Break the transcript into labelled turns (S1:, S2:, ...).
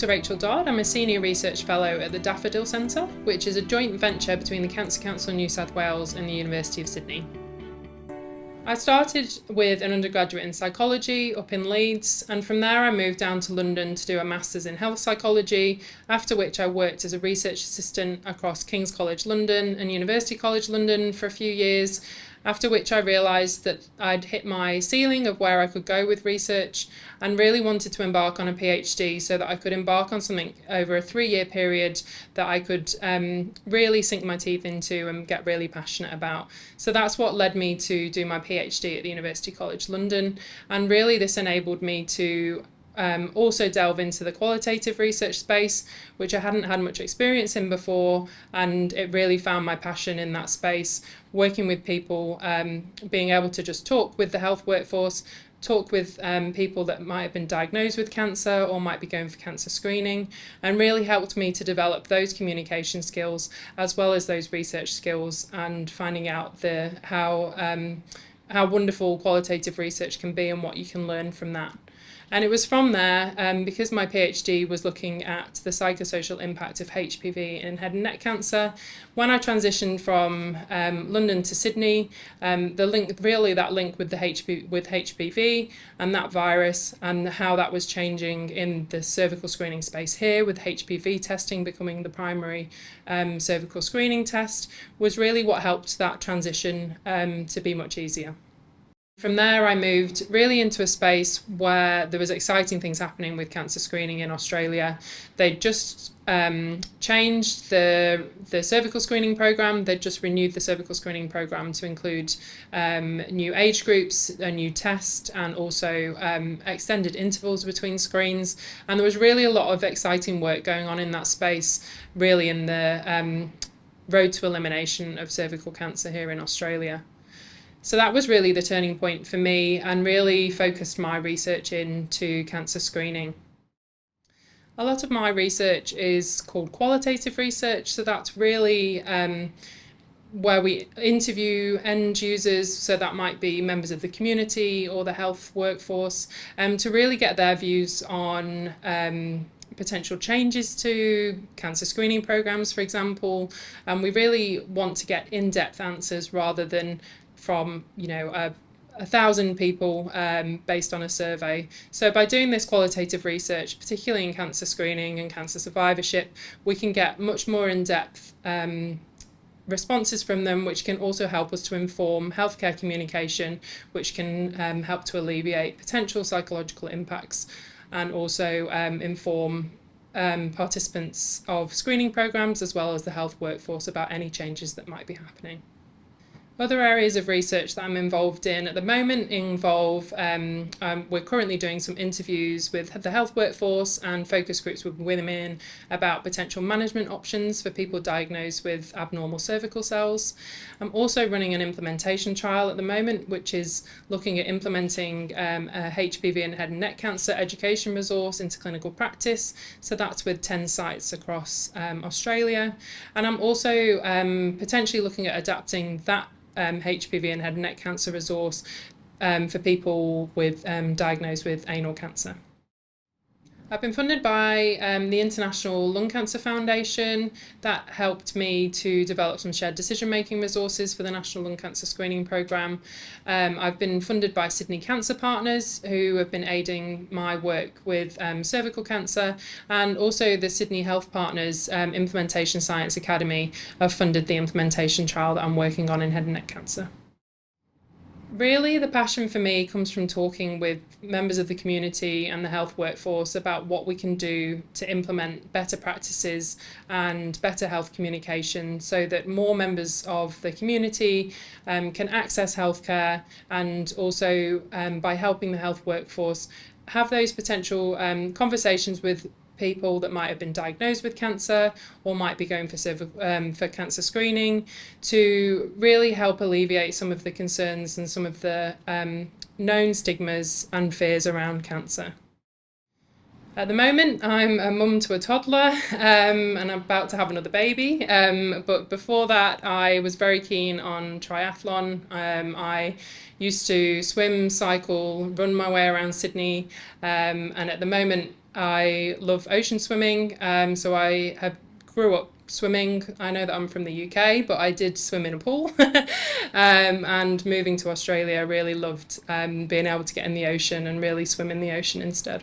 S1: Dr. Rachael Dodd. I'm a Senior Research Fellow at the Daffodil Centre, which is a joint venture between the Cancer Council of New South Wales and the University of Sydney. I started with an undergraduate in psychology up in Leeds, and from there I moved down to London to do a master's in health psychology, after which I worked as a research assistant across King's College London and University College London for a few years, after which I realised that I'd hit my ceiling of where I could go with research and really wanted to embark on a PhD so that I could embark on something over a 3-year period that I could really sink my teeth into and get really passionate about. So that's what led me to do my PhD at the University College London, and really this enabled me to also delve into the qualitative research space, which I hadn't had much experience in before, and it really found my passion in that space, working with people, being able to just talk with the health workforce, talk with people that might have been diagnosed with cancer or might be going for cancer screening, and really helped me to develop those communication skills as well as those research skills, and finding out how wonderful qualitative research can be and what you can learn from that. And it was from there, because my PhD was looking at the psychosocial impact of HPV in head and neck cancer. When I transitioned from London to Sydney, that link with HPV and that virus, and how that was changing in the cervical screening space here, with HPV testing becoming the primary cervical screening test, was really what helped that transition to be much easier. From there, I moved really into a space where there was exciting things happening with cancer screening in Australia. They'd just changed the cervical screening program. They'd just renewed the cervical screening program to include new age groups, a new test, and also extended intervals between screens. And there was really a lot of exciting work going on in that space, really in the road to elimination of cervical cancer here in Australia. So that was really the turning point for me, and really focused my research into cancer screening. A lot of my research is called qualitative research, so that's really where we interview end users, so that might be members of the community or the health workforce, to really get their views on potential changes to cancer screening programs, for example. And we really want to get in-depth answers rather than from 1,000 people based on a survey. So by doing this qualitative research, particularly in cancer screening and cancer survivorship, we can get much more in-depth responses from them, which can also help us to inform healthcare communication, which can help to alleviate potential psychological impacts, and also inform participants of screening programs as well as the health workforce about any changes that might be happening. Other areas of research that I'm involved in at the moment involve, we're currently doing some interviews with the health workforce and focus groups with women about potential management options for people diagnosed with abnormal cervical cells. I'm also running an implementation trial at the moment, which is looking at implementing a HPV and head and neck cancer education resource into clinical practice. So that's with 10 sites across Australia. And I'm also potentially looking at adapting that HPV and head and neck cancer resource for people with diagnosed with anal cancer. I've been funded by the International Lung Cancer Foundation. That helped me to develop some shared decision-making resources for the National Lung Cancer Screening Programme. I've been funded by Sydney Cancer Partners, who have been aiding my work with cervical cancer, and also the Sydney Health Partners Implementation Science Academy have funded the implementation trial that I'm working on in head and neck cancer. Really, the passion for me comes from talking with members of the community and the health workforce about what we can do to implement better practices and better health communication, so that more members of the community can access healthcare, and also by helping the health workforce have those potential conversations with people that might have been diagnosed with cancer or might be going for cancer screening, to really help alleviate some of the concerns and some of the known stigmas and fears around cancer. At the moment, I'm a mum to a toddler, and I'm about to have another baby. But before that, I was very keen on triathlon. I used to swim, cycle, run my way around Sydney, and at the moment, I love ocean swimming. So I have grew up swimming. I know that I'm from the UK, but I did swim in a pool. And moving to Australia, I really loved being able to get in the ocean and really swim in the ocean instead.